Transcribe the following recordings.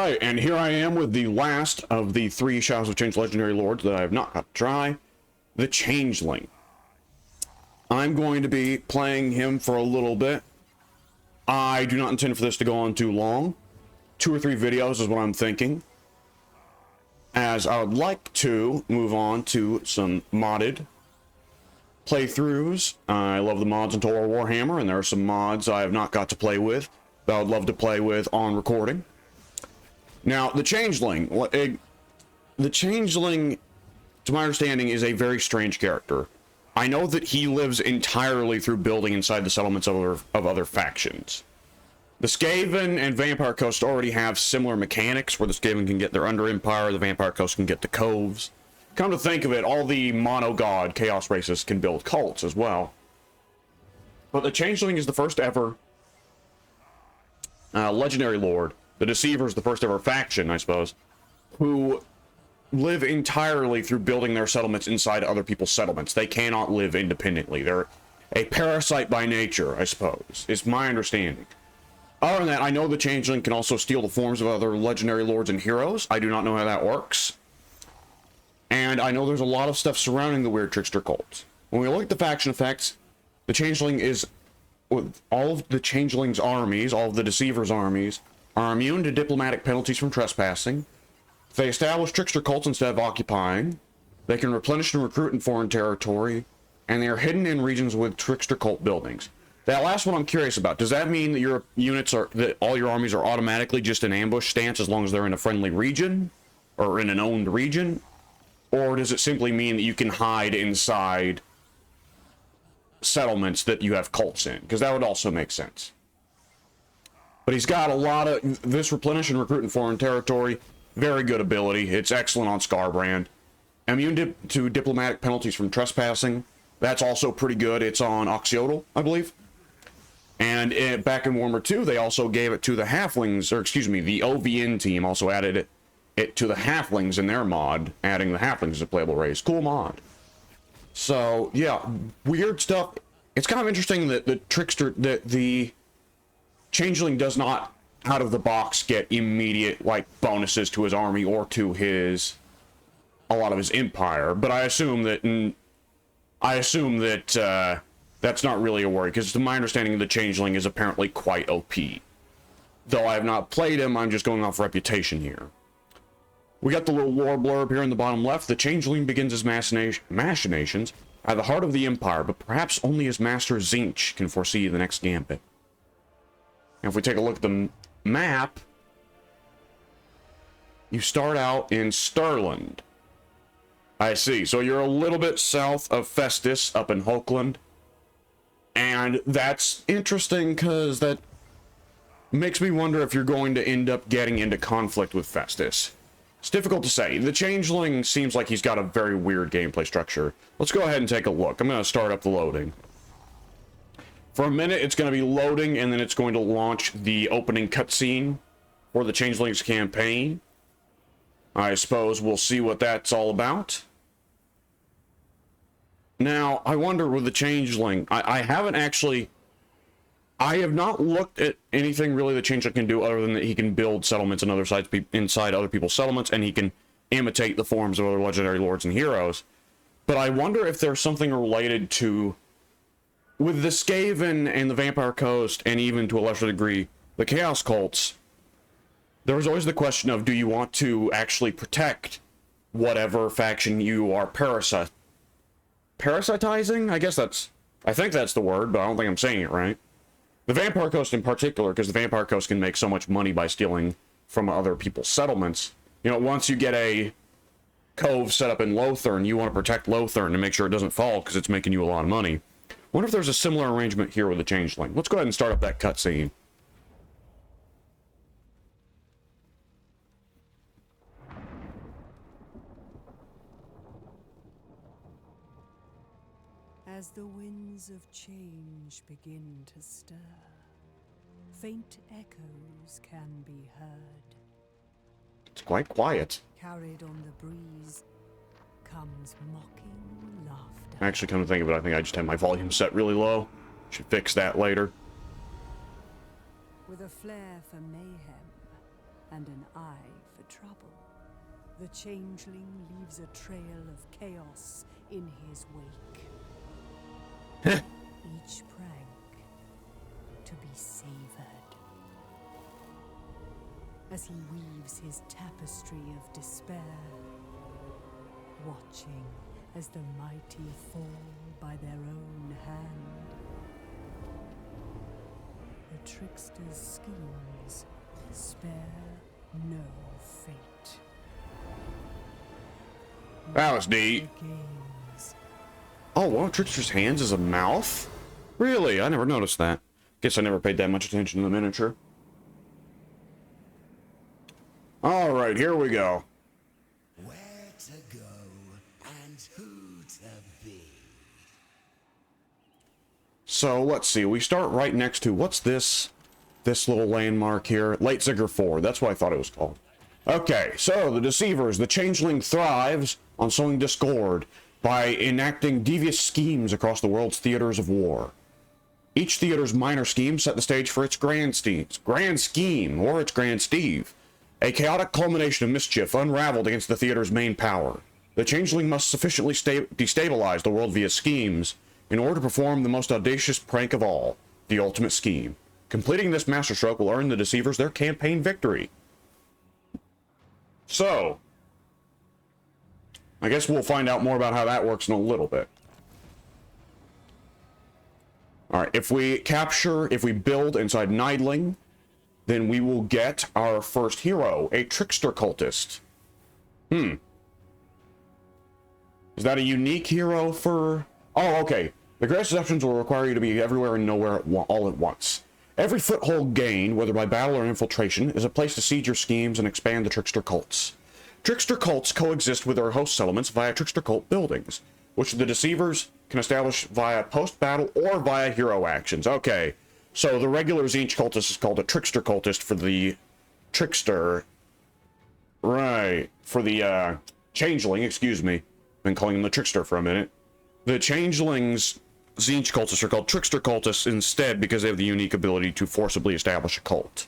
Alright, and here I am with the last of the 3 Shadows of Change Legendary Lords that I have not got to try, the Changeling. I'm going to be playing him for a little bit. I do not intend for this to go on too long. 2 or 3 videos is what I'm thinking, as I would like to move on to some modded playthroughs. I love the mods in Total Warhammer, and there are some mods I have not got to play with that I would love to play with on recording. Now, the Changeling, the Changeling, to my understanding, is a very strange character. I know that he lives entirely through building inside the settlements of other factions. The Skaven and Vampire Coast already have similar mechanics, where the Skaven can get their Under Empire, the Vampire Coast can get the Coves. Come to think of it, all the mono-god Chaos races can build cults as well. But the Changeling is the first ever Legendary Lord. The Deceiver's the first ever faction, I suppose, who live entirely through building their settlements inside other people's settlements. They cannot live independently. They're a parasite by nature, I suppose, is my understanding. Other than that, I know the Changeling can also steal the forms of other legendary lords and heroes. I do not know how that works. And I know there's a lot of stuff surrounding the weird trickster cults. When we look at the faction effects, the Changeling is, with all of the Changeling's armies, all of the Deceiver's armies, are immune to diplomatic penalties from trespassing. They establish trickster cults instead of occupying. They can replenish and recruit in foreign territory. And they are hidden in regions with trickster cult buildings. That last one I'm curious about. Does that mean that your units are, that all your armies are automatically just in ambush stance as long as they're in a friendly region? Or in an owned region? Or does it simply mean that you can hide inside settlements that you have cults in? Because that would also make sense. But he's got a lot of this replenish and recruit in foreign territory. Very good ability. It's excellent on Scarbrand. Immune to diplomatic penalties from trespassing. That's also pretty good. It's on Oxyodal, I believe. And back in Warhammer 2, they also gave it to the Halflings, or excuse me, the OVN team also added it to the Halflings in their mod, adding the Halflings as a playable race. Cool mod. So, yeah, weird stuff. It's kind of interesting that the Changeling does not, out of the box, get immediate, like, bonuses to his army or to a lot of his empire. But I assume that, that's not really a worry, because to my understanding, the Changeling is apparently quite OP. Though I have not played him, I'm just going off reputation here. We got the little lore blurb here in the bottom left. The Changeling begins his machinations at the heart of the Empire, but perhaps only his master Zinch can foresee the next gambit. And if we take a look at the map, you start out in Stirland. I see. So you're a little bit south of Festus, up in Hulkland. And that's interesting, because that makes me wonder if you're going to end up getting into conflict with Festus. It's difficult to say. The Changeling seems like he's got a very weird gameplay structure. Let's go ahead and take a look. I'm going to start up the loading. For a minute, it's going to be loading, and then it's going to launch the opening cutscene for the Changeling's campaign. I suppose we'll see what that's all about. Now, I wonder with the Changeling, I have not looked at anything really the Changeling can do other than that he can build settlements in other sides, inside other people's settlements, and he can imitate the forms of other legendary lords and heroes. But I wonder if there's something related to, with the Skaven and the Vampire Coast, and even to a lesser degree, the Chaos cults, there was always the question of, do you want to actually protect whatever faction you are parasitizing? I think that's the word, but I don't think I'm saying it right. The Vampire Coast in particular, because the Vampire Coast can make so much money by stealing from other people's settlements. You know, once you get a cove set up in Lothern, you want to protect Lothern to make sure it doesn't fall, because it's making you a lot of money. Wonder if there's a similar arrangement here with the Changeling. Let's go ahead and start up that cutscene. As the winds of change begin to stir, faint echoes can be heard. It's quite quiet. Carried on the breeze comes mocking laughter. Actually, come to think of it, I think I just had my volume set really low. Should fix that later. With a flair for mayhem and an eye for trouble. The Changeling leaves a trail of chaos in his wake. Each prank to be savored. As he weaves his tapestry of despair, watching as the mighty fall by their own hand. The trickster's schemes spare no fate. That was neat. Games. Oh, one of Trickster's hands is a mouth? Really? I never noticed that. Guess I never paid that much attention to the miniature. Alright, here we go. Where to go and who to be. So, let's see. We start right next to, what's this? This little landmark here? Late Zigger 4. That's what I thought it was called. Okay, so the Deceivers. The Changeling thrives on sowing discord by enacting devious schemes across the world's theaters of war. Each theater's minor schemes set the stage for its grand scheme, or its grand Steve. A chaotic culmination of mischief unraveled against the theater's main power. The Changeling must sufficiently destabilize the world via schemes in order to perform the most audacious prank of all, the ultimate scheme. Completing this masterstroke will earn the Deceivers their campaign victory. So, I guess we'll find out more about how that works in a little bit. Alright, if we build inside Nidling, then we will get our first hero, a trickster cultist. Is that a unique hero for... Oh, okay. The greatest deceptions will require you to be everywhere and nowhere all at once. Every foothold gained, whether by battle or infiltration, is a place to seed your schemes and expand the trickster cults. Trickster cults coexist with their host settlements via trickster cult buildings, which the Deceivers can establish via post-battle or via hero actions. Okay. So the regular Tzeentch cultist is called a trickster cultist for the trickster. Right. For the changeling, excuse me. Been calling him the trickster for a minute. The changelings Tzeentch cultists are called trickster cultists instead because they have the unique ability to forcibly establish a cult.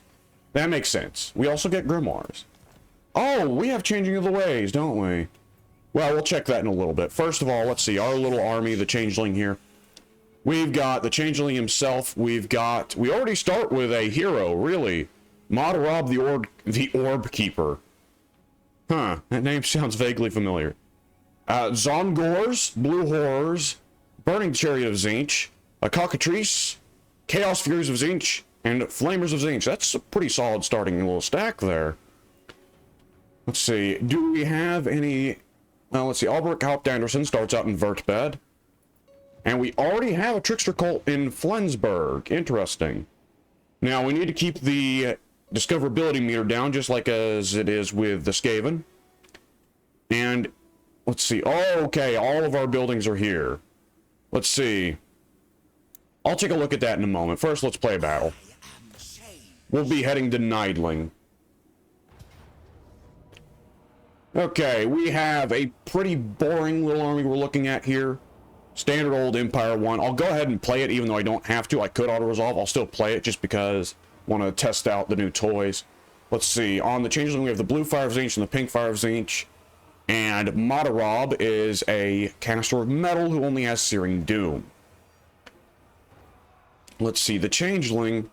That makes sense. We also get grimoires. Oh, we have changing of the ways, don't we? Well, we'll check that in a little bit. First of all, let's see. Our little army, the changeling here. We've got the Changeling himself. We already start with a hero, really. Madarab the Orb Keeper. Huh, that name sounds vaguely familiar. Zongors, Blue Horrors, Burning Chariot of Tzeentch, a Cockatrice, Chaos Furies of Tzeentch, and Flamers of Tzeentch. That's a pretty solid starting little stack there. Let's see, do we have any... Well, let's see, Albrecht Hauptanderson starts out in Vertbed. And we already have a trickster cult in Flensburg. Interesting. Now, we need to keep the discoverability meter down, just like as it is with the Skaven. And, let's see. Oh, okay, all of our buildings are here. Let's see. I'll take a look at that in a moment. First, let's play a battle. We'll be heading to Nidling. Okay, we have a pretty boring little army we're looking at here. Standard old Empire 1. I'll go ahead and play it even though I don't have to. I could auto-resolve. I'll still play it just because I want to test out the new toys. Let's see. On the Changeling, we have the Blue Fire of Tzeentch and the Pink Fire of Tzeentch. And Madarab is a canister of metal who only has Searing Doom. Let's see. The Changeling,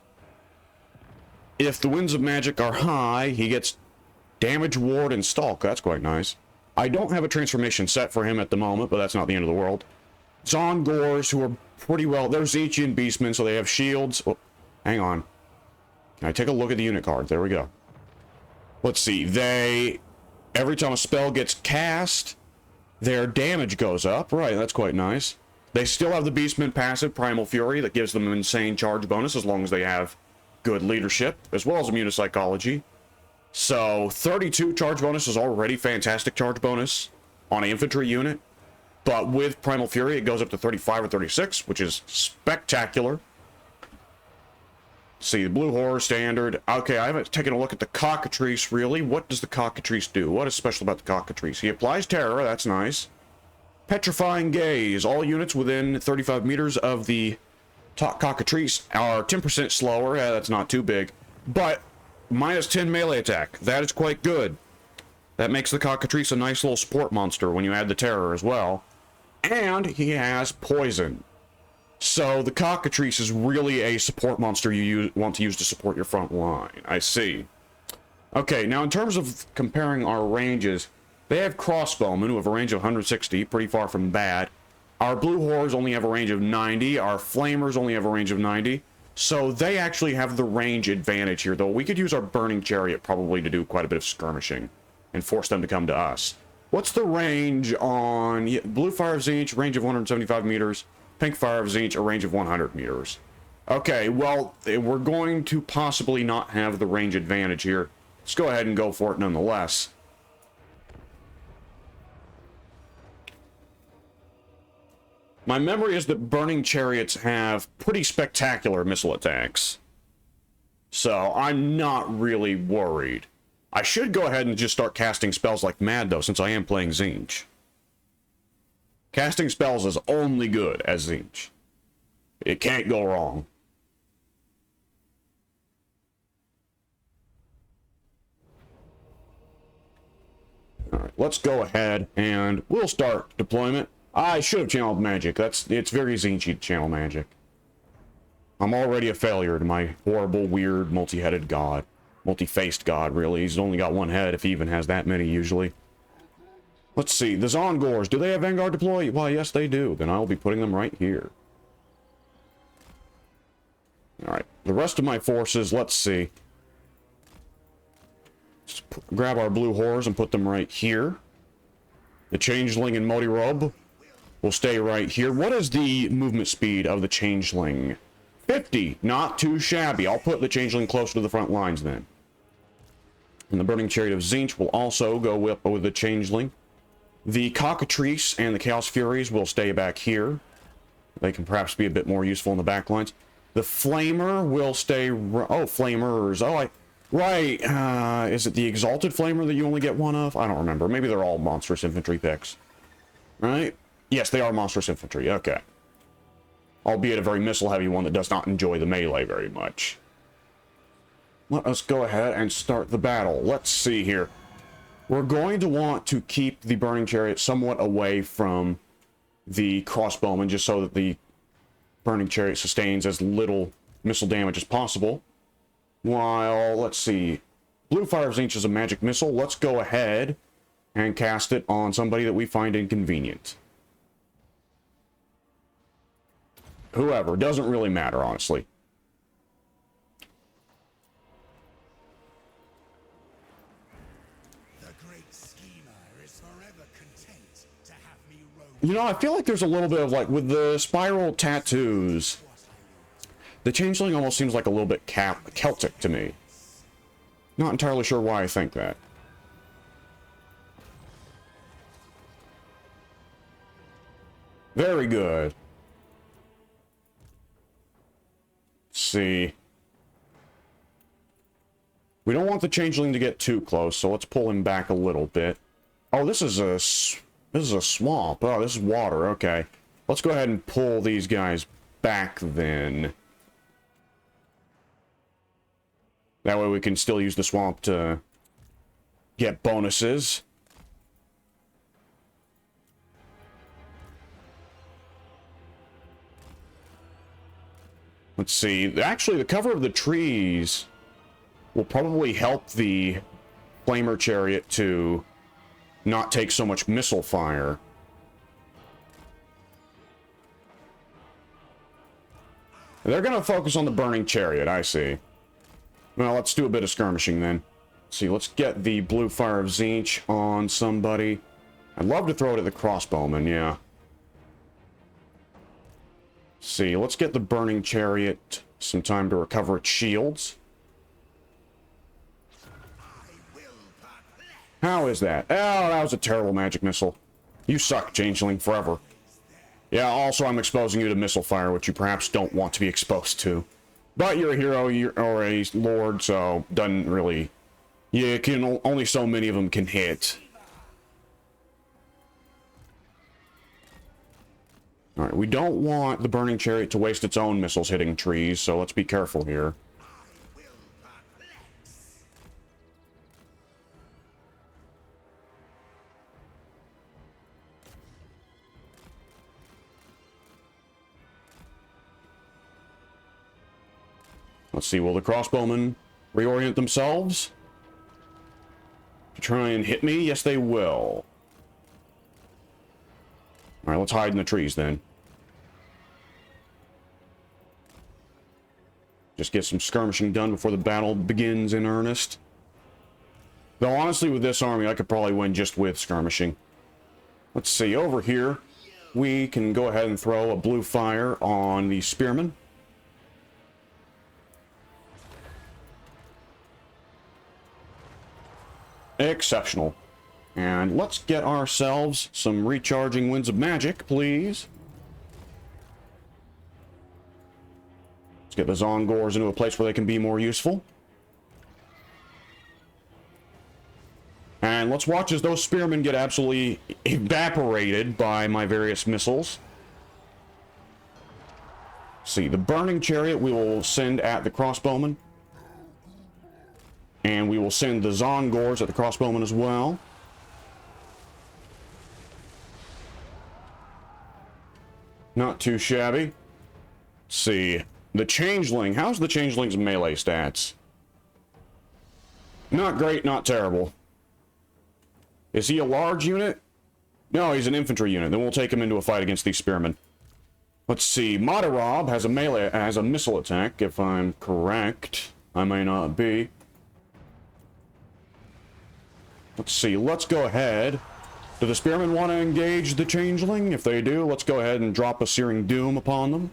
if the winds of magic are high, he gets Damage, Ward, and Stalk. That's quite nice. I don't have a transformation set for him at the moment, but that's not the end of the world. Zongors, who are pretty well... They're Tzeentchian Beastmen, so they have shields. Oh, hang on. Can I take a look at the unit card? There we go. Let's see. Every time a spell gets cast, their damage goes up. Right, that's quite nice. They still have the Beastmen passive, Primal Fury, that gives them an insane charge bonus as long as they have good leadership, as well as immune psychology. So, 32 charge bonus is already fantastic charge bonus on an infantry unit. But with Primal Fury, it goes up to 35 or 36, which is spectacular. See, the Blue Horror standard. Okay, I haven't taken a look at the Cockatrice, really. What does the Cockatrice do? What is special about the Cockatrice? He applies terror, that's nice. Petrifying Gaze. All units within 35 meters of the Cockatrice are 10% slower. Yeah, that's not too big. But minus 10 melee attack. That is quite good. That makes the cockatrice a nice little support monster when you add the terror as well. And he has poison. So the cockatrice is really a support monster you want to use to support your front line. I see. Okay, now in terms of comparing our ranges, they have crossbowmen who have a range of 160, pretty far from bad. Our blue horrors only have a range of 90. Our flamers only have a range of 90. So they actually have the range advantage here, though we could use our burning chariot probably to do quite a bit of skirmishing and force them to come to us. What's the range on blue fire of Tzeentch, range of 175 meters, pink fire of Tzeentch, a range of 100 meters. Okay, well, we're going to possibly not have the range advantage here. Let's go ahead and go for it nonetheless. My memory is that burning chariots have pretty spectacular missile attacks. So I'm not really worried. I should go ahead and just start casting spells like mad, though, since I am playing Tzeentch. Casting spells is only good as Tzeentch. It can't go wrong. Alright, let's go ahead and we'll start deployment. I should have channeled magic. It's very Tzeentchy to channel magic. I'm already a failure to my horrible, weird, multi-headed god. Multi-faced god, really. He's only got one head, if he even has that many, usually. Let's see. The Zongors, do they have Vanguard deploy? Why, yes, they do. Then I'll be putting them right here. Alright. The rest of my forces, let's see. Let's grab our blue horrors and put them right here. The Changeling and Modirobe will stay right here. What is the movement speed of the Changeling? 50. Not too shabby. I'll put the Changeling closer to the front lines then. And the Burning Chariot of Tzeentch will also go up with the Changeling. The Cockatrice and the Chaos Furies will stay back here. They can perhaps be a bit more useful in the back lines. The Flamer will stay... Oh, Flamers. Oh, right. Is it the Exalted Flamer that you only get one of? I don't remember. Maybe they're all monstrous infantry picks. Right? Yes, they are monstrous infantry. Okay. Albeit a very missile-heavy one that does not enjoy the melee very much. Let us go ahead and start the battle. Let's see here. We're going to want to keep the Burning Chariot somewhat away from the crossbowmen, just so that the Burning Chariot sustains as little missile damage as possible. While, let's see, Blue Fire of Tzeentch is a magic missile. Let's go ahead and cast it on somebody that we find inconvenient. Whoever, doesn't really matter, honestly. The great schemer is forever content to have me roam. You know, I feel like there's a little bit of, like, with the spiral tattoos, the Changeling almost seems like a little bit Celtic to me. Not entirely sure why I think that. Very good. Let's see. We don't want the Changeling to get too close, so let's pull him back a little bit. Oh, this is a swamp. Oh, this is water. Okay. Let's go ahead and pull these guys back then. That way we can still use the swamp to get bonuses. Let's see. Actually, the cover of the trees will probably help the Flamer Chariot to not take so much missile fire. They're going to focus on the Burning Chariot, I see. Well, let's do a bit of skirmishing then. Let's see, let's get the Blue Fire of Tzeentch on somebody. I'd love to throw it at the crossbowman, yeah. Let's see, let's get the Burning Chariot some time to recover its shields. How is that? Oh, that was a terrible magic missile. You suck, Changeling, forever. Yeah, also I'm exposing you to missile fire, which you perhaps don't want to be exposed to. But you're a hero, or a lord, so doesn't really... You can only so many of them can hit. Alright, we don't want the Burning Chariot to waste its own missiles hitting trees, so let's be careful here. Let's see, will the crossbowmen reorient themselves to try and hit me? Yes, they will. Alright, let's hide in the trees then. Just get some skirmishing done before the battle begins in earnest. Though honestly, with this army, I could probably win just with skirmishing. Let's see, over here, we can go ahead and throw a blue fire on the spearmen. Exceptional. And let's get ourselves some recharging winds of magic, please. Let's get the Zongors into a place where they can be more useful. And let's watch as those spearmen get absolutely evaporated by my various missiles. See, the burning chariot we will send at the crossbowmen. And we will send the Zongors at the crossbowmen as well. Not too shabby. Let's see. The Changeling. How's the Changeling's melee stats? Not great, not terrible. Is he a large unit? No, he's an infantry unit. Then we'll take him into a fight against these spearmen. Let's see. Matarob has a missile attack, if I'm correct. I may not be. Let's see. Let's go ahead. Do the spearmen want to engage the Changeling? If they do, let's go ahead and drop a Searing Doom upon them.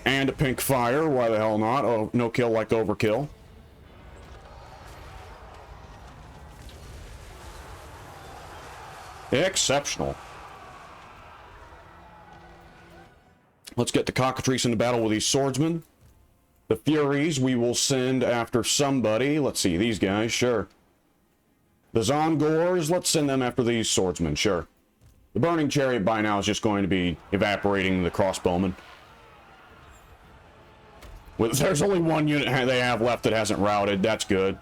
And a Pink Fire. Why the hell not? Oh, no kill like overkill. Exceptional. Let's get the Cockatrice into battle with these swordsmen. The Furies we will send after somebody. Let's see, these guys, sure. The Zongors, let's send them after these swordsmen, sure. The Burning Chariot by now is just going to be evaporating the crossbowmen. There's only one unit they have left that hasn't routed, that's good.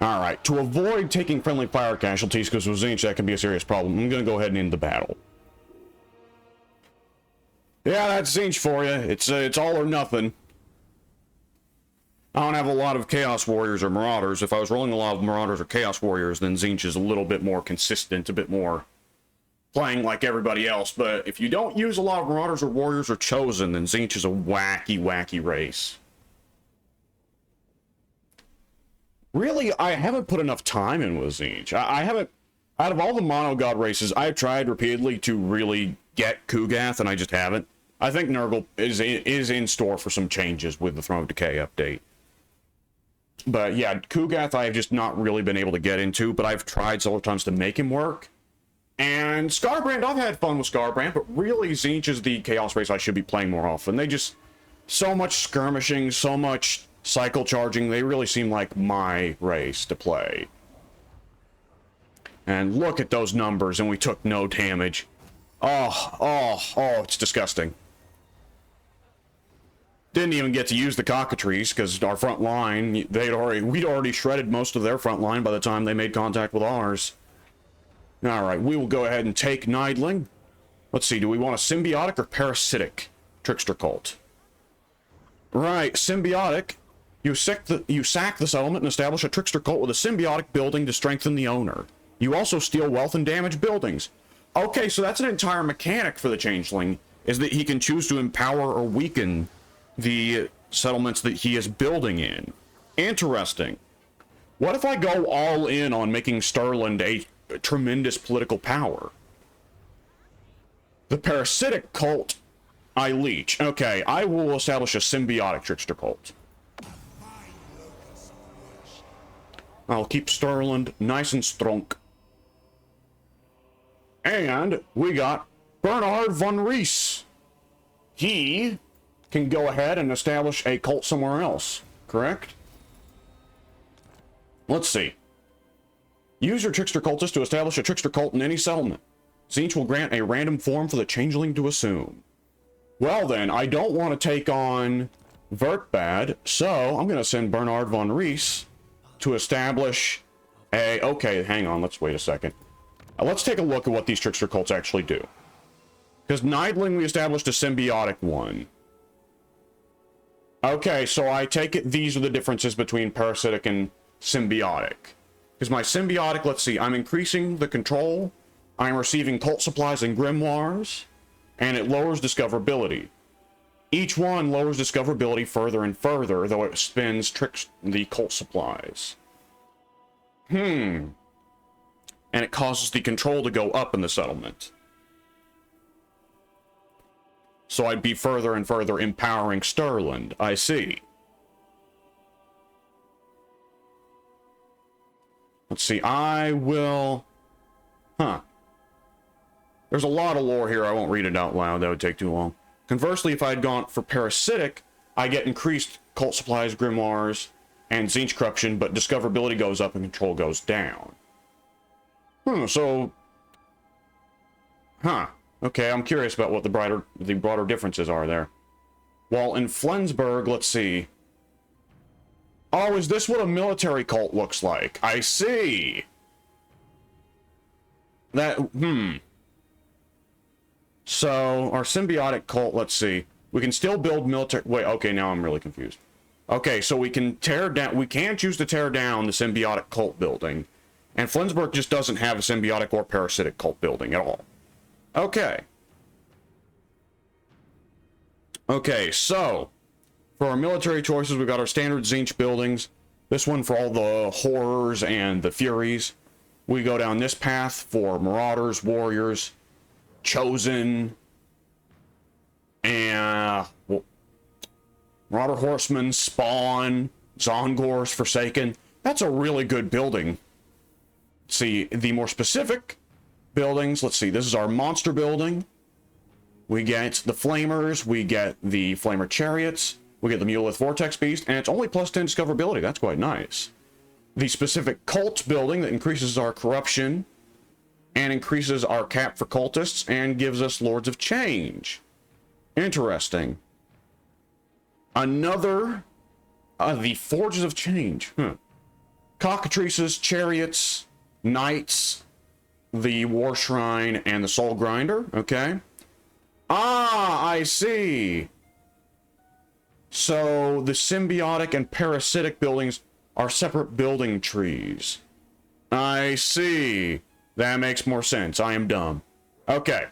Alright, to avoid taking friendly fire casualties, because with Tzeentch that can be a serious problem, I'm going to go ahead and end the battle. Yeah, that's Tzeentch for you. It's all or nothing. I don't have a lot of Chaos Warriors or Marauders. If I was rolling a lot of Marauders or Chaos Warriors, then Tzeentch is a little bit more consistent, a bit more playing like everybody else. But if you don't use a lot of Marauders or Warriors or Chosen, then Tzeentch is a wacky, wacky race. Really, I haven't put enough time in with Tzeentch. I haven't... Out of all the Mono God races, I've tried repeatedly to really get Kugath, and I just haven't. I think Nurgle is in store for some changes with the Throne of Decay update. But yeah, Kugath I have just not really been able to get into, but I've tried several times to make him work. And Scarbrand, I've had fun with Scarbrand, but really Tzeentch is the Chaos race I should be playing more often. They just... So much skirmishing, so much cycle charging, they really seem like my race to play. And look at those numbers, and we took no damage. Oh, it's disgusting. Didn't even get to use the Cockatrice, because our front line, we'd already shredded most of their front line by the time they made contact with ours. Alright, we will go ahead and take Nidling. Let's see, do we want a symbiotic or parasitic trickster cult? Right, symbiotic. You sack the settlement and establish a trickster cult with a symbiotic building to strengthen the owner. You also steal wealth and damage buildings. Okay, so that's an entire mechanic for the Changeling, is that he can choose to empower or weaken the settlements that he is building in. Interesting. What if I go all in on making Stirland a tremendous political power? The parasitic cult, I leech. Okay, I will establish a symbiotic trickster cult. I'll keep Stirland nice and strong. And we got Bernard von Rees. He can go ahead and establish a cult somewhere else, correct? Let's see. Use your trickster cultist to establish a trickster cult in any settlement. Tzeentch will grant a random form for the Changeling to assume. Well then, I don't want to take on Vertbad, so I'm going to send Bernard von Rees to establish a... Okay, hang on, let's wait a second. Let's take a look at what these trickster cults actually do. Because Nidling, we established a symbiotic one. Okay, so I take it these are the differences between parasitic and symbiotic. Because my symbiotic, let's see, I'm increasing the control, I'm receiving cult supplies and grimoires, and it lowers discoverability. Each one lowers discoverability further and further, though it spends tricks the cult supplies. And it causes the control to go up in the settlement. So I'd be further and further empowering Stirland. I see. Let's see, I will... There's a lot of lore here, I won't read it out loud, that would take too long. Conversely, if I had gone for parasitic, I get increased cult supplies, grimoires, and Tzeentch corruption, but discoverability goes up and control goes down. Okay, I'm curious about what the broader differences are there. While in Flensburg, let's see. Oh, is this what a military cult looks like? I see. So, our symbiotic cult, let's see. We can still build military... Wait, okay, now I'm really confused. Okay, so we can tear down... We can choose to tear down the symbiotic cult building. And Flensburg just doesn't have a symbiotic or parasitic cult building at all. Okay. Okay, so... For our military choices, we've got our standard Tzeentch buildings. This one for all the horrors and the furies. We go down this path for marauders, warriors, chosen, and marauder horsemen, spawn, Zongors, forsaken. That's a really good building. See, the more specific buildings, let's see, this is our monster building. We get the flamers, we get the flamer chariots, we get the Mulith Vortex Beast, and it's only plus 10 discoverability. That's quite nice. The specific cult building that increases our corruption and increases our cap for cultists and gives us Lords of Change. Interesting. Another, the Forges of Change. Cockatrices, chariots, knights, the War Shrine, and the Soul Grinder. Okay. Ah, I see. So the symbiotic and parasitic buildings are separate building trees. I see. That makes more sense. I am dumb. Okay.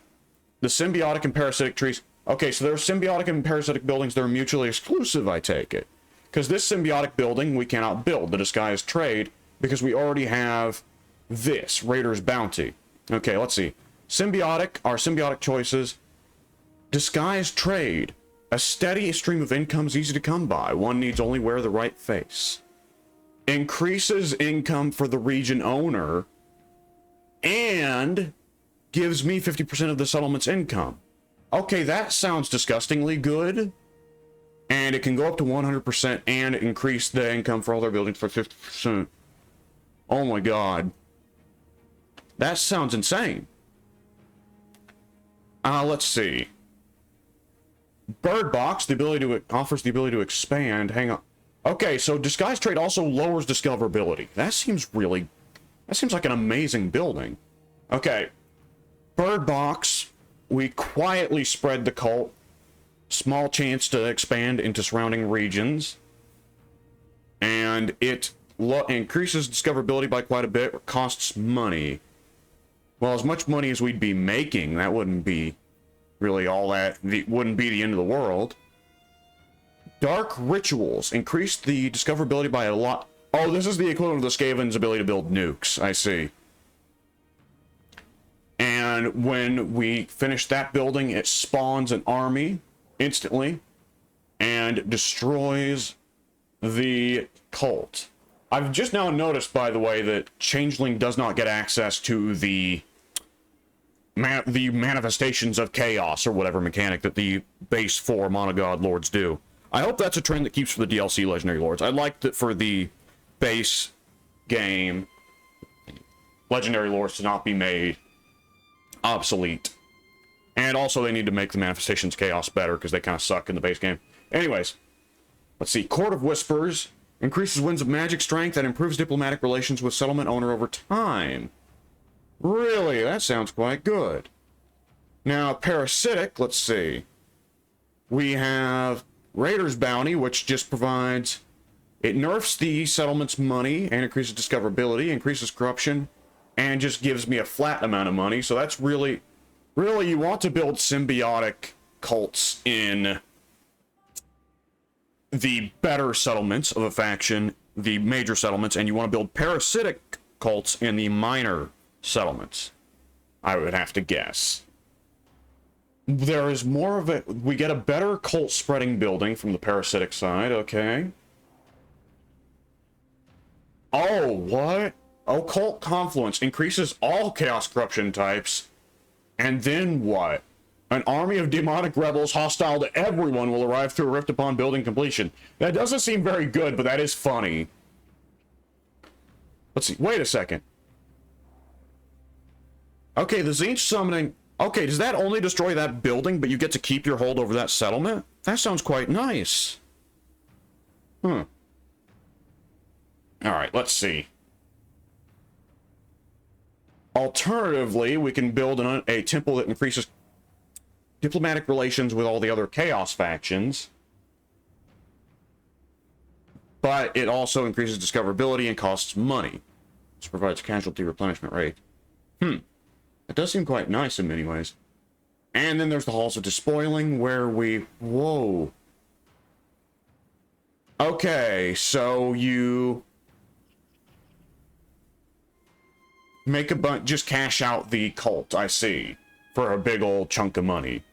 The symbiotic and parasitic trees. Okay, so there are symbiotic and parasitic buildings that are mutually exclusive, I take it. Because this symbiotic building we cannot build, the disguised trade, because we already have this, Raider's Bounty. Okay, let's see. Symbiotic, our symbiotic choices. Disguised trade. A steady stream of income is easy to come by. One needs only wear the right face. Increases income for the region owner. And gives me 50% of the settlement's income. Okay, that sounds disgustingly good. And it can go up to 100% and increase the income for all their buildings for 50%. Oh my god. That sounds insane. Let's see. Bird Box, the ability to offers the ability to expand. Hang on. Okay, so Disguise Trade also lowers discoverability. That seems like an amazing building. Okay. Bird Box, we quietly spread the cult. Small chance to expand into surrounding regions. And it increases discoverability by quite a bit. Costs money. Well, as much money as we'd be making, that wouldn't be really all that. Wouldn't be the end of the world. Dark Rituals. Increase the discoverability by a lot. Oh, this is the equivalent of the Skaven's ability to build nukes. I see. And when we finish that building, it spawns an army instantly and destroys the cult. I've just now noticed, by the way, that Changeling does not get access to the manifestations of chaos or whatever mechanic that the base 4 monogod lords do. I hope that's a trend that keeps for the DLC legendary lords. I'd like that for the base game legendary lords to not be made obsolete. And also they need to make the manifestations chaos better because they kind of suck in the base game. Anyways, let's see. Court of Whispers increases winds of magic strength and improves diplomatic relations with settlement owner over time. Really? That sounds quite good. Now, parasitic, let's see. We have Raider's Bounty, which just provides... It nerfs the settlement's money and increases discoverability, increases corruption, and just gives me a flat amount of money. So that's really... Really, you want to build symbiotic cults in the better settlements of a faction, the major settlements, and you want to build parasitic cults in the minor settlements, I would have to guess. There is more of it. We get a better cult spreading building from the parasitic side, okay. Oh, what? Occult Confluence increases all Chaos Corruption types. And then what? An army of demonic rebels hostile to everyone will arrive through a rift upon building completion. That doesn't seem very good, but that is funny. Let's see. Wait a second. Okay, the Tzeentch summoning... Okay, does that only destroy that building, but you get to keep your hold over that settlement? That sounds quite nice. Alright, let's see. Alternatively, we can build a temple that increases diplomatic relations with all the other Chaos factions. But it also increases discoverability and costs money. Which provides casualty replenishment rate. It does seem quite nice in many ways. And then there's the Halls of Despoiling, where we... Whoa. Okay, so you... make a bunch... Just cash out the cult, I see. For a big old chunk of money.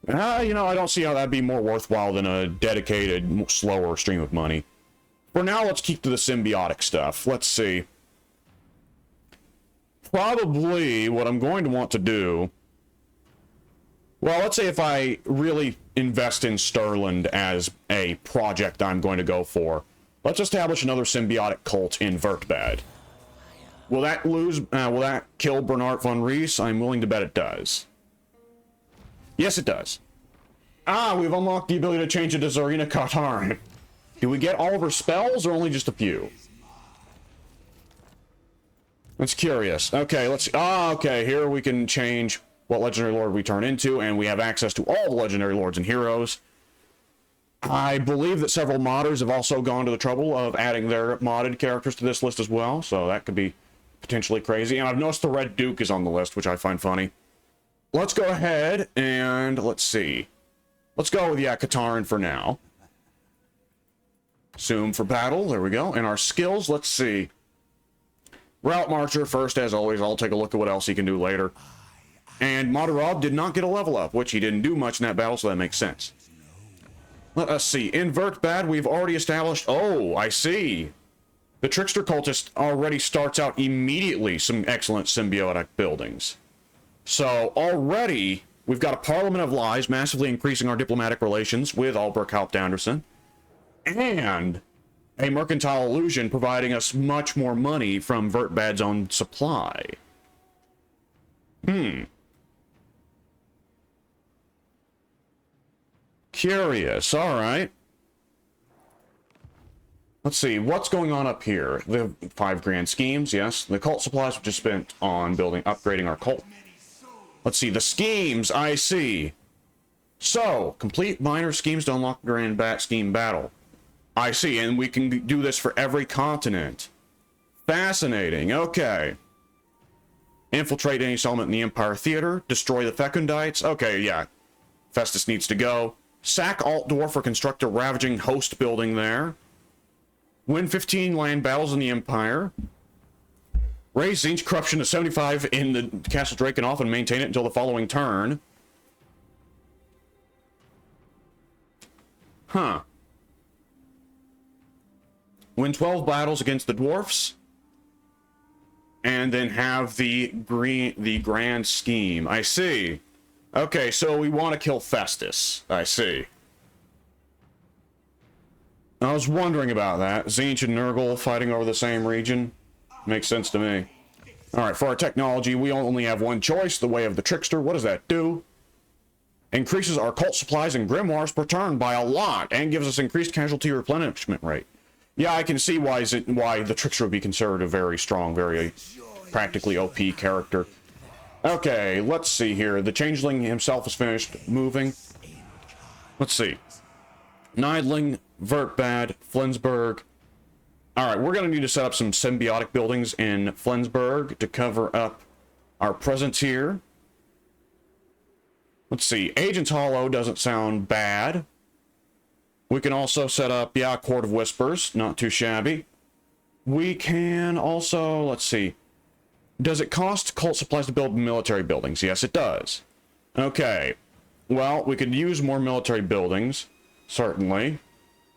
You know, I don't see how that'd be more worthwhile than a dedicated, slower stream of money. For now, let's keep to the symbiotic stuff. Let's see. Probably what I'm going to want to do... Well, let's say if I really invest in Stirland as a project I'm going to go for. Let's establish another symbiotic cult in Vertbad. Will that will that kill Bernard von Rees? I'm willing to bet it does. Yes, it does. We've unlocked the ability to change it to Zarina Katarn. Do we get all of her spells or only just a few? That's curious. Okay, let's see. Okay, here we can change what legendary lord we turn into, and we have access to all the legendary lords and heroes. I believe that several modders have also gone to the trouble of adding their modded characters to this list as well, so that could be potentially crazy. And I've noticed the Red Duke is on the list, which I find funny. Let's go ahead and let's see. Let's go with, Katarn for now. Zoom for battle. There we go. And our skills, let's see. Route Marcher first, as always. I'll take a look at what else he can do later. And Moderob did not get a level up, which he didn't do much in that battle, so that makes sense. Let us see. In Vertbad, we've already established... Oh, I see. The Trickster Cultist already starts out immediately some excellent symbiotic buildings. So, already, we've got a Parliament of Lies, massively increasing our diplomatic relations with Albrecht Haupt Anderson. And a Mercantile Illusion providing us much more money from Vertbad's own supply. Curious, alright. Let's see, what's going on up here? The 5 grand schemes, yes. The cult supplies we just spent on upgrading our cult. Let's see, the schemes, I see. So, complete minor schemes to unlock grand scheme battle. I see, and we can do this for every continent. Fascinating, okay. Infiltrate any settlement in the Empire Theater. Destroy the Fecundites. Okay, yeah. Festus needs to go. Sack Altdorf or construct a ravaging host building there. Win 15 land battles in the Empire. Raise Tzeentch corruption to 75 in the Castle Drakenhof and maintain it until the following turn. Win 12 battles against the dwarfs. And then have the grand scheme. I see. Okay, so we want to kill Festus. I see. I was wondering about that. Tzeentch and Nurgle fighting over the same region. Makes sense to me. Alright, for our technology, we only have one choice. The Way of the Trickster. What does that do? Increases our cult supplies and grimoires per turn by a lot. And gives us increased casualty replenishment rate. Yeah, I can see why the Trickster would be considered a very strong, very practically OP character. Okay, let's see here. The Changeling himself is finished moving. Let's see. Nidling, Vertbad, Flensburg. Alright, we're going to need to set up some symbiotic buildings in Flensburg to cover up our presence here. Let's see. Agent's Hollow doesn't sound bad. We can also set up, yeah, Court of Whispers. Not too shabby. We can also, let's see. Does it cost cult supplies to build military buildings? Yes, it does. Okay. Well, we could use more military buildings. Certainly.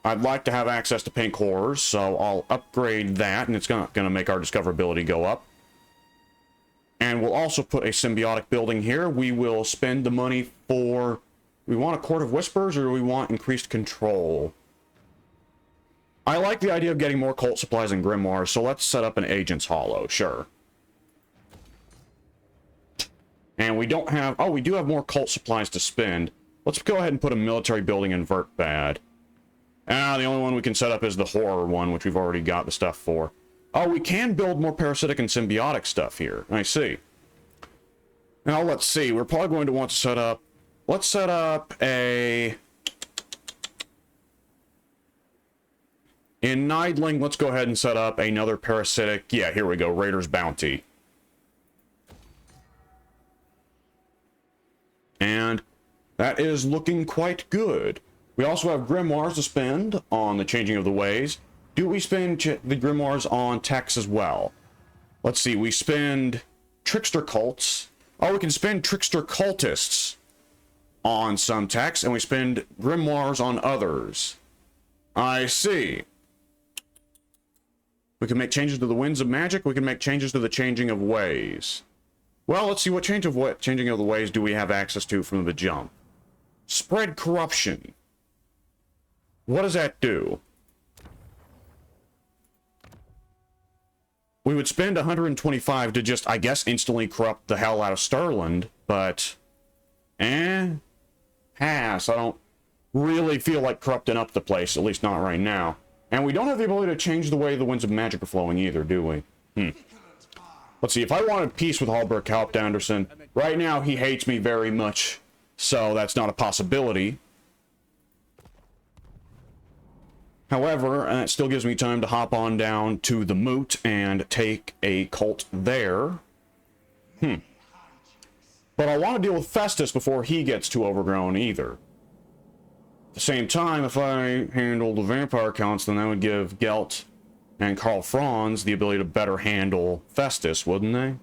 I'd like to have access to pink horrors, so I'll upgrade that, and it's not going to make our discoverability go up. And we'll also put a symbiotic building here. We will spend the money for... We want a Court of Whispers, or do we want increased control? I like the idea of getting more cult supplies and grimoires, so let's set up an Agent's Hollow, sure. And we don't have... Oh, we do have more cult supplies to spend. Let's go ahead and put a military building in Vertbad. The only one we can set up is the horror one, which we've already got the stuff for. Oh, we can build more parasitic and symbiotic stuff here. I see. Now, let's see. We're probably going to want to set up... Let's set up a... In Nidling, let's go ahead and set up another parasitic... Yeah, here we go. Raider's Bounty. And that is looking quite good. We also have grimoires to spend on the Changing of the Ways. Do we spend the grimoires on techs as well? Let's see, we spend trickster cults. Oh, we can spend trickster cultists on some techs, and we spend grimoires on others. I see. We can make changes to the Winds of Magic. We can make changes to the Changing of Ways. Well, let's see, what Changing of the Ways do we have access to from the jump? Spread Corruption. What does that do? We would spend 125 to just, I guess, instantly corrupt the hell out of Stirland, but... Pass. I don't really feel like corrupting up the place, at least not right now. And we don't have the ability to change the way the Winds of Magic are flowing either, do we? Let's see, if I wanted peace with Hallberg Halpt Anderson, right now he hates me very much, so that's not a possibility. However, it still gives me time to hop on down to the Moot and take a cult there. But I want to deal with Festus before he gets too overgrown either. At the same time, if I handle the vampire counts, then that would give Gelt and Karl Franz the ability to better handle Festus, wouldn't they?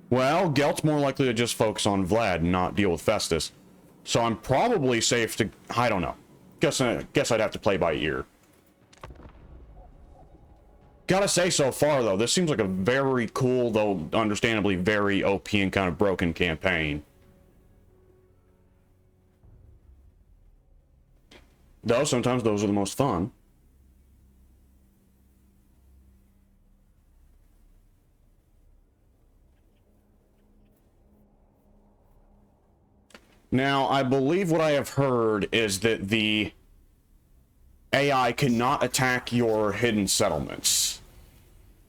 Well, Gelt's more likely to just focus on Vlad and not deal with Festus. So I'm probably safe to... I don't know. Guess I'd have to play by ear. Gotta say, so far, though, this seems like a very cool, though understandably very OP and kind of broken campaign. Though, sometimes those are the most fun. Now, I believe what I have heard is that the AI cannot attack your hidden settlements.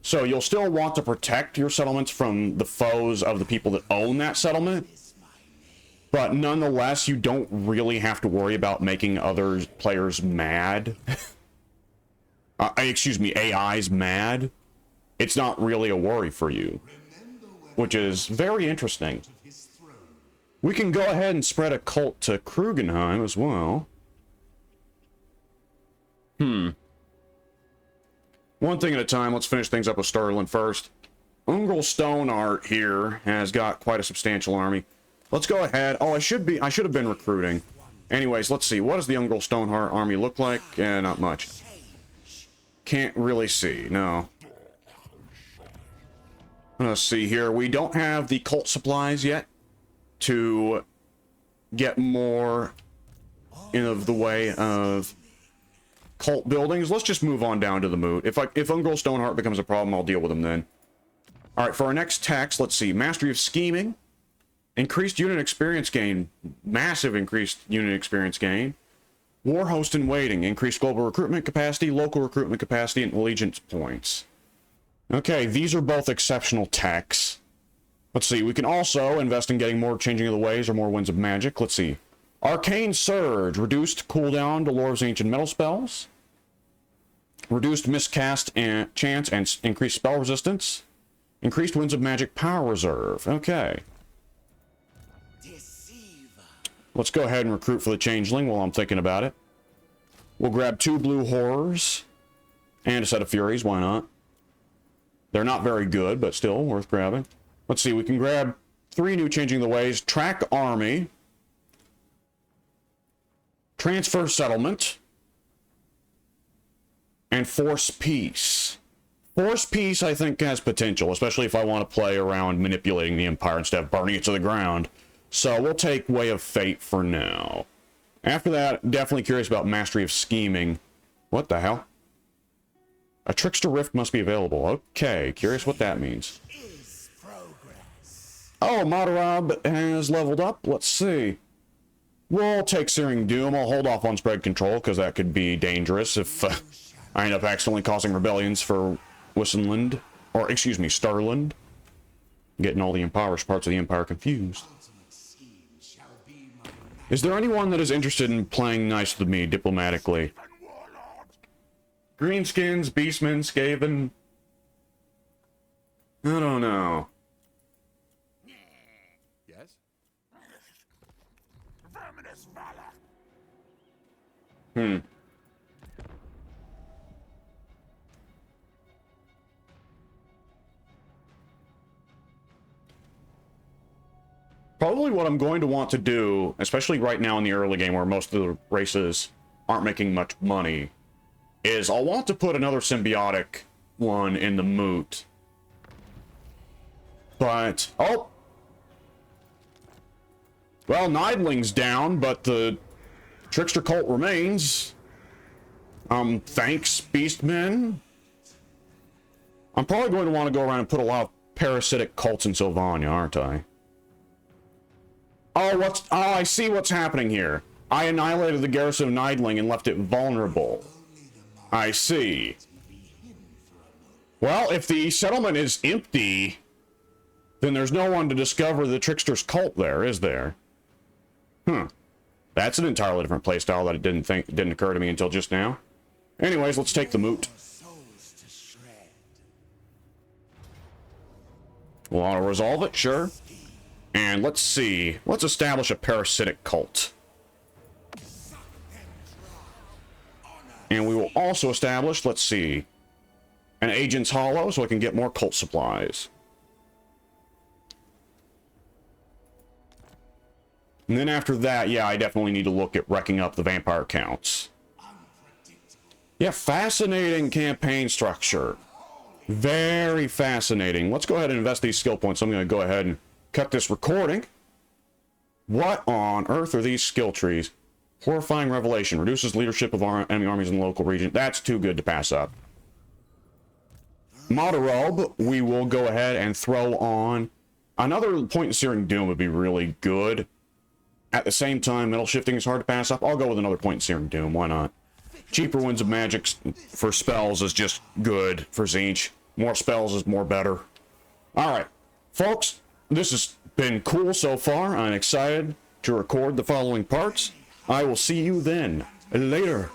So you'll still want to protect your settlements from the foes of the people that own that settlement. But nonetheless, you don't really have to worry about making other players mad. Excuse me, AIs mad. It's not really a worry for you. Which is very interesting. We can go ahead and spread a cult to Krugenheim as well. One thing at a time. Let's finish things up with Stirland first. Ungral Stoneheart here has got quite a substantial army. Let's go ahead. Oh, I should have been recruiting. Anyways, let's see. What does the Ungral Stoneheart army look like? Not much. Can't really see. No. Let's see here. We don't have the cult supplies yet to get more in the way of cult buildings. Let's just move on down to the Moot. If Ungral Stoneheart becomes a problem, I'll deal with him then. Alright, for our next tax, let's see. Mastery of Scheming. Increased unit experience gain. Massive increased unit experience gain. War Host in Waiting. Increased global recruitment capacity, local recruitment capacity, and allegiance points. Okay, these are both exceptional techs. Let's see, we can also invest in getting more Changing of the Ways or more Winds of Magic. Let's see. Arcane Surge, reduced cooldown to Lore of Ancient Metal spells. Reduced miscast and chance and increased spell resistance. Increased Winds of Magic power reserve. Okay. Deceiver. Let's go ahead and recruit for the Changeling while I'm thinking about it. We'll grab 2 blue horrors and a set of furies, why not? They're not very good, but still worth grabbing. Let's see, we can grab 3 new Changing the Ways. Track Army. Transfer Settlement. And Force Peace. Force Peace, I think, has potential, especially if I want to play around manipulating the Empire instead of burning it to the ground. So we'll take Way of Fate for now. After that, definitely curious about Mastery of Scheming. What the hell? A Trickster Rift must be available. Okay, curious what that means. Is progress. Oh, Madarab has leveled up. Let's see. We'll take Searing Doom. I'll hold off on Spread Control, because that could be dangerous if I end up accidentally causing rebellions for Wissenland. Or, excuse me, Starland. Getting all the impoverished parts of the Empire confused. Ultimate scheme shall be my Is there anyone that is interested in playing nice with me diplomatically? Greenskins, Beastmen, Skaven. I don't know. Yes? Verminous valor. Probably what I'm going to want to do, especially right now in the early game where most of the races aren't making much money, is I'll want to put another symbiotic one in the moot. But, oh! Well, Nidling's down, but the Trickster cult remains. Thanks, Beastmen. I'm probably going to want to go around and put a lot of parasitic cults in Sylvania, aren't I? Oh, I see what's happening here. I annihilated the garrison of Nidling and left it vulnerable. I see. Well, if the settlement is empty, then there's no one to discover the Trickster's cult there, is there? That's an entirely different playstyle that it didn't occur to me until just now. Anyways, let's take the moot. Souls to shred. We'll auto-resolve it, sure. And let's see. Let's establish a parasitic cult. And we will also establish, let's see, an Agent's Hollow so I can get more cult supplies. And then after that, yeah, I definitely need to look at wrecking up the vampire counts. Yeah, fascinating campaign structure. Very fascinating. Let's go ahead and invest these skill points. I'm going to go ahead and cut this recording. What on earth are these skill trees? Horrifying Revelation. Reduces leadership of our enemy armies in the local region. That's too good to pass up. Moderob, we will go ahead and throw on. Another point in Searing Doom would be really good. At the same time, metal shifting is hard to pass up. I'll go with another point in Searing Doom. Why not? Cheaper Winds of Magic for spells is just good for Tzeentch. More spells is more better. Alright, folks, this has been cool so far. I'm excited to record the following parts. I will see you then. Later.